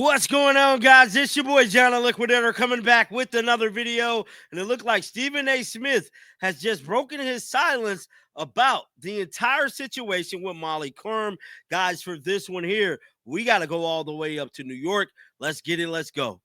What's going on, guys? It's your boy John the Liquidator coming back with another video. And it looked like Stephen A. Smith has just broken his silence about the entire situation with Molly Qerim. Guys, for this one here, we got to go all the way up to New York. Let's get it. Let's go.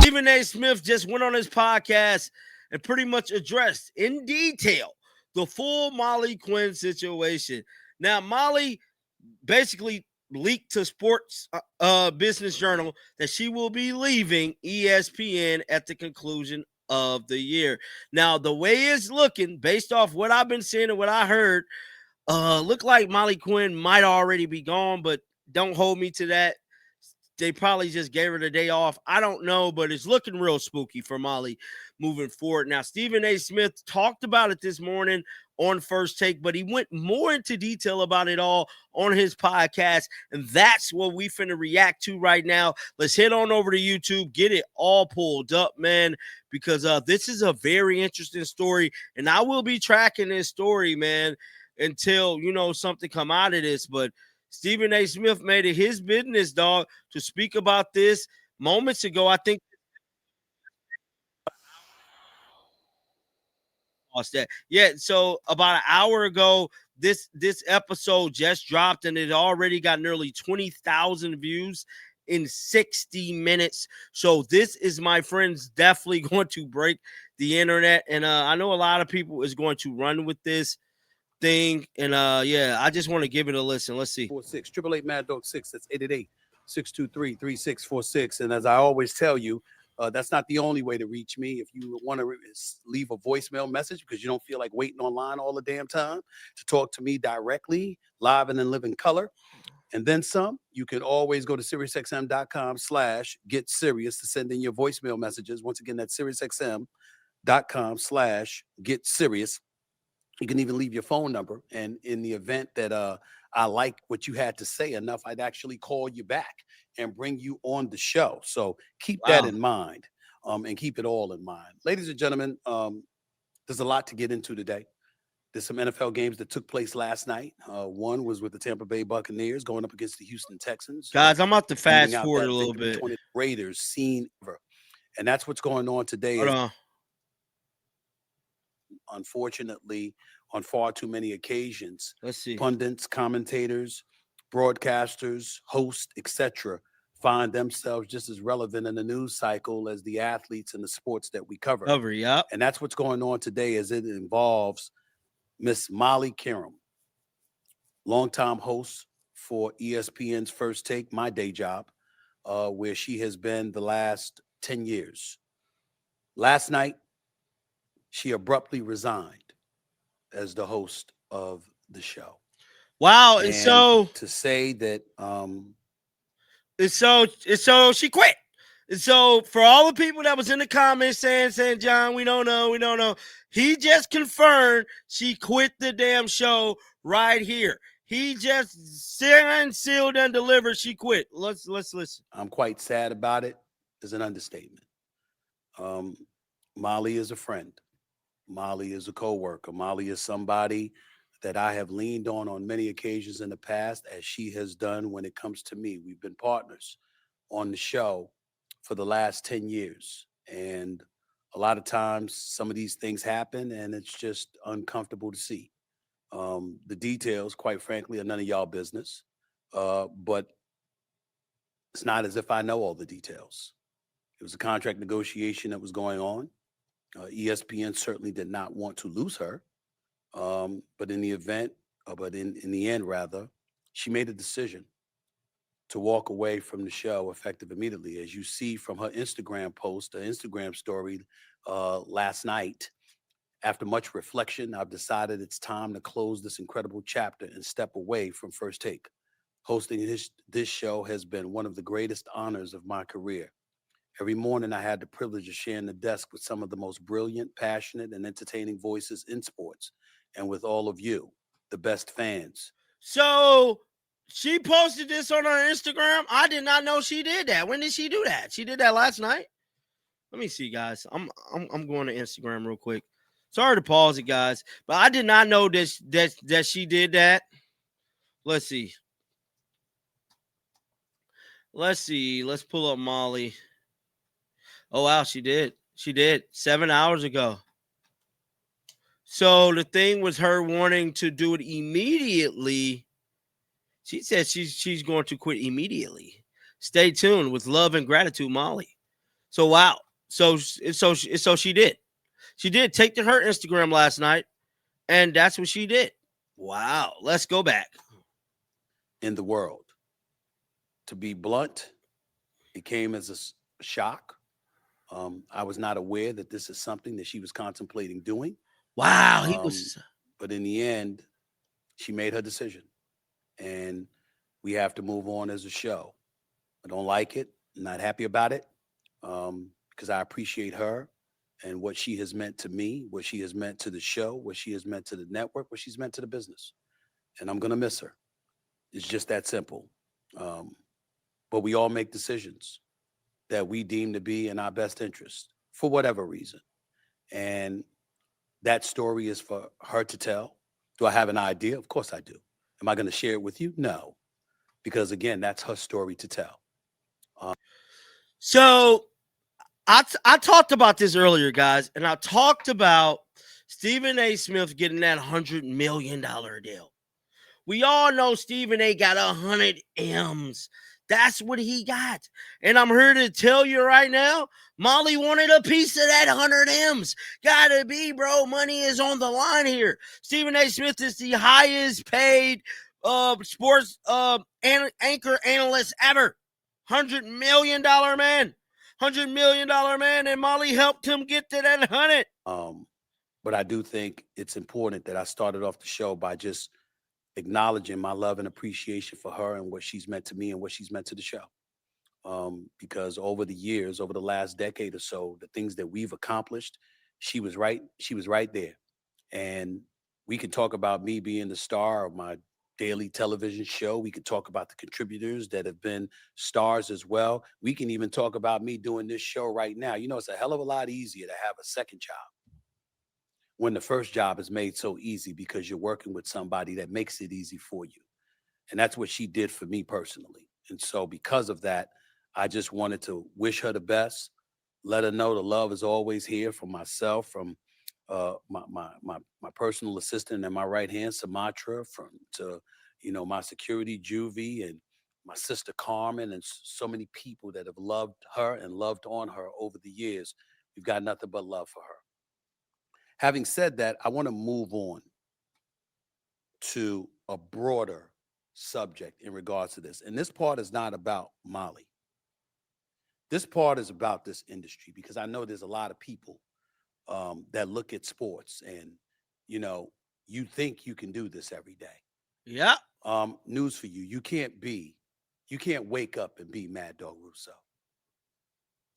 Stephen A. Smith just went on his podcast and pretty much addressed in detail the full Molly Qerim situation. Now, Molly basically leaked to Sports Business Journal that she will be leaving ESPN at the conclusion of the year. Now, the way it's looking, based off what I've been seeing and what I heard, look like Molly Qerim might already be gone, but don't hold me to that. They probably just gave her the day off. I don't know, but it's looking real spooky for Molly moving forward. Now, Stephen A. Smith talked about it this morning on First Take, but he went more into detail about it all on his podcast, and that's what we finna react to right now. Let's head on over to YouTube, get it all pulled up, man, because this is a very interesting story, and I will be tracking this story, man, until, you know, something come out of this. But Stephen A. Smith made it his business, dog, to speak about this moments ago. I think that. Yeah, so about an hour ago, this episode just dropped, and it already got nearly 20,000 views in 60 minutes. So this is, my friends, definitely going to break the internet, and I know a lot of people is going to run with this thing, and yeah, I just want to give it a listen. Let's see. 46 888 Mad Dog 6. That's 888-623-3646. And as I always tell you, that's not the only way to reach me. If you want to leave a voicemail message because you don't feel like waiting online all the damn time to talk to me directly, live and in living color, and then some, you can always go to SiriusXM.com/GetSirius to send in your voicemail messages. Once again, that's SiriusXM.com/GetSirius. You can even leave your phone number, and in the event that I like what you had to say enough, I'd actually call you back and bring you on the show. So keep that in mind, and keep it all in mind. Ladies and gentlemen, there's a lot to get into today. There's some NFL games that took place last night. One was with the Tampa Bay Buccaneers going up against the Houston Texans. Guys, I'm about to fast forward a little bit. Raiders seen ever. And that's what's going on today. Unfortunately, on far too many occasions, let's see, pundits, commentators, broadcasters, hosts, etc., find themselves just as relevant in the news cycle as the athletes and the sports that we cover. Yep. And that's what's going on today, as it involves Miss Molly Qerim, longtime host for ESPN's First Take, my day job, where she has been the last 10 years. Last night, she abruptly resigned as the host of the show. Wow. And so to say that so she quit. And so for all the people that was in the comments saying, John, we don't know. He just confirmed she quit the damn show right here. He just signed, sealed, and delivered. She quit. Let's listen. I'm quite sad about it. Is an understatement. Molly is a friend. Molly is a co-worker. Molly is somebody that I have leaned on many occasions in the past, as she has done when it comes to me. We've been partners on the show for the last 10 years. And a lot of times some of these things happen, and it's just uncomfortable to see. The details, quite frankly, are none of y'all business. But it's not as if I know all the details. It was a contract negotiation that was going on. ESPN certainly did not want to lose her. But in the event, in the end, rather, she made a decision to walk away from the show effective immediately. As you see from her Instagram post, an Instagram story last night, after much reflection, I've decided it's time to close this incredible chapter and step away from First Take. Hosting this show has been one of the greatest honors of my career. Every morning, I had the privilege of sharing the desk with some of the most brilliant, passionate, and entertaining voices in sports, and with all of you, the best fans. So she posted this on her Instagram. I did not know she did that. When did she do that? She did that last night. Let me see, guys. I'm going to Instagram real quick. Sorry to pause it, guys, but I did not know that she did that. Let's see. Let's see. Let's pull up Molly. Oh wow, she did. She did 7 hours ago. So the thing was her wanting to do it immediately. She said she's going to quit immediately. Stay tuned with love and gratitude, Molly. So wow. So she did. She did take to her Instagram last night, and that's what she did. Wow. Let's go back. In the world. To be blunt, it came as a shock. I was not aware that this is something that she was contemplating doing. Wow, he Um, was. but in the end, she made her decision, and we have to move on as a show. I don't like it. I'm not happy about it because I appreciate her and what she has meant to me, what she has meant to the show, what she has meant to the network, what she's meant to the business. And I'm going to miss her. It's just that simple. Um, but we all make decisions that we deem to be in our best interest for whatever reason. And that story is for her to tell. Do I have an idea? Of course I do. Am I going to share it with you? No, because again, that's her story to tell. So I talked about this earlier, guys, and I talked about Stephen A. Smith getting that $100 million deal. We all know Stephen A. got 100 M's. That's what he got. And I'm here to tell you right now, Molly wanted a piece of that 100 M's. Gotta be, bro. Money is on the line here. Stephen A. Smith is the highest paid sports anchor analyst ever. $100 million man. $100 million man. And Molly helped him get to that 100. But I do think it's important that I started off the show by just acknowledging my love and appreciation for her and what she's meant to me and what she's meant to the show. Because over the years, over the last decade or so, the things that we've accomplished, she was right. She was right there. And we can talk about me being the star of my daily television show. We could talk about the contributors that have been stars as well. We can even talk about me doing this show right now. You know, it's a hell of a lot easier to have a second job when the first job is made so easy because you're working with somebody that makes it easy for you. And that's what she did for me personally. And so, because of that, I just wanted to wish her the best, let her know the love is always here from myself, from my personal assistant and my right hand, Sumatra, from to my security, Juvie, and my sister Carmen, and so many people that have loved her and loved on her over the years. We've got nothing but love for her. Having said that, I want to move on to a broader subject in regards to this. And this part is not about Molly. This part is about this industry because I know there's a lot of people that look at sports and, you think you can do this every day. Yeah. News for you. You can't wake up and be Mad Dog Russo.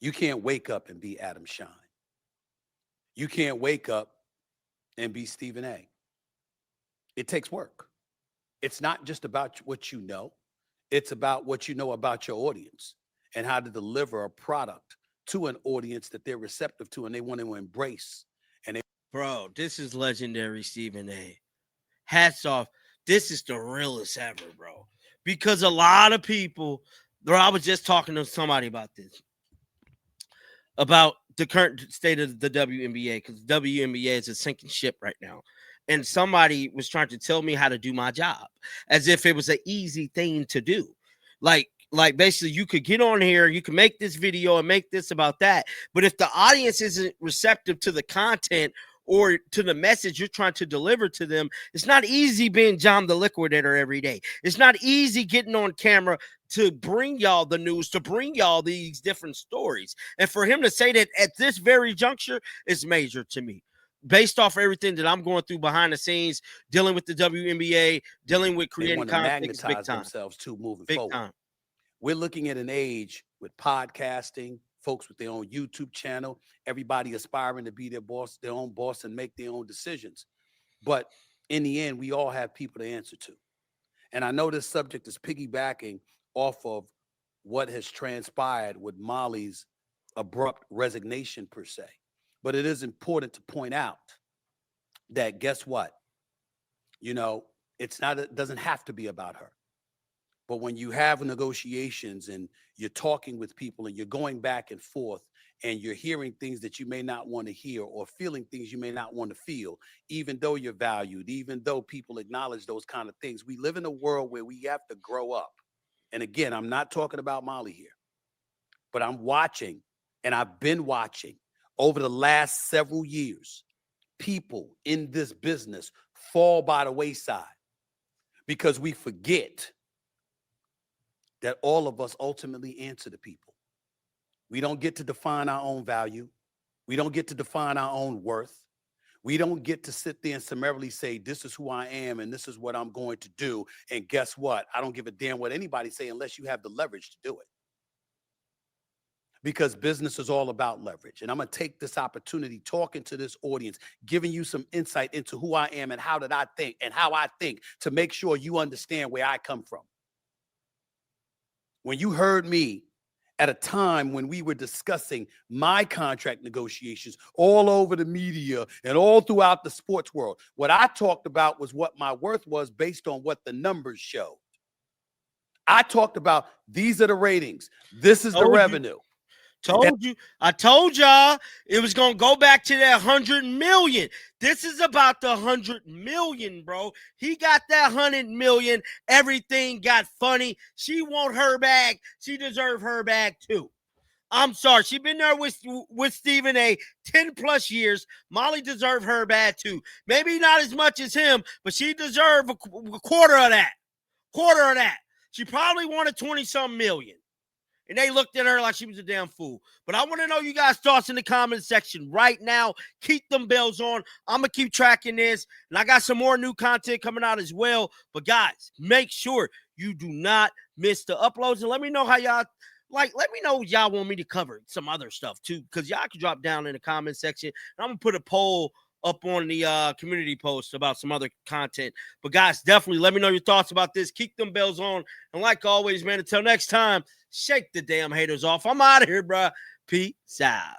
You can't wake up and be Adam Shine. You can't wake up and be Stephen A. It takes work. It's not just about what you know. It's about what you know about your audience and how to deliver a product to an audience that they're receptive to and they want to embrace. And they Bro, this is legendary Stephen A. Hats off. This is the realest ever, bro. Because a lot of people, bro, I was just talking to somebody about this, about the current state of the WNBA, because WNBA is a sinking ship right now. And somebody was trying to tell me how to do my job as if it was an easy thing to do. Like basically you could get on here, you can make this video and make this about that. But if the audience isn't receptive to the content or to the message you're trying to deliver to them, it's not easy being John the Liquidator every day. It's not easy getting on camera to bring y'all the news, to bring y'all these different stories. And for him to say that at this very juncture is major to me. Based off everything that I'm going through behind the scenes, dealing with the WNBA, dealing with creating want to content, is big magnetize time. themselves too moving Big forward. time. We're looking at an age with podcasting, folks with their own YouTube channel, everybody aspiring to be their own boss and make their own decisions. But in the end, we all have people to answer to. And I know this subject is piggybacking off of what has transpired with Molly's abrupt resignation per se. But it is important to point out that guess what? You know, it doesn't have to be about her. But when you have negotiations and you're talking with people and you're going back and forth and you're hearing things that you may not want to hear or feeling things you may not want to feel, even though you're valued, even though people acknowledge those kind of things, we live in a world where we have to grow up. And again, I'm not talking about Molly here, but I'm watching, and I've been watching over the last several years, people in this business fall by the wayside because we forget that all of us ultimately answer to people. We don't get to define our own value. We don't get to define our own worth. We don't get to sit there and summarily say, this is who I am and this is what I'm going to do. And guess what? I don't give a damn what anybody say unless you have the leverage to do it. Because business is all about leverage. And I'm going to take this opportunity talking to this audience, giving you some insight into who I am and how did I think and how I think to make sure you understand where I come from. When you heard me at a time when we were discussing my contract negotiations all over the media and all throughout the sports world, what I talked about was what my worth was based on what the numbers showed. I talked about these are the ratings. This is the revenue. Told you. I told y'all it was going to go back to that 100 million. This is about the 100 million, bro. He got that 100 million. Everything got funny. She want her bag. She deserve her bag too. I'm sorry. She been there with Stephen A 10 plus years. Molly deserve her bag too. Maybe not as much as him, but she deserve a quarter of that. Quarter of that. She probably wanted 20-some million. And they looked at her like she was a damn fool. But I want to know you guys' thoughts in the comment section right now. Keep them bells on. I'm going to keep tracking this. And I got some more new content coming out as well. But guys, make sure you do not miss the uploads. And let me know how y'all, let me know what y'all want me to cover. Some other stuff too. Because y'all can drop down in the comment section. And I'm going to put a poll up on the community post about some other content. But guys, definitely let me know your thoughts about this. Keep them bells on. And like always, man, until next time, shake the damn haters off. I'm out of here, bro. Peace out.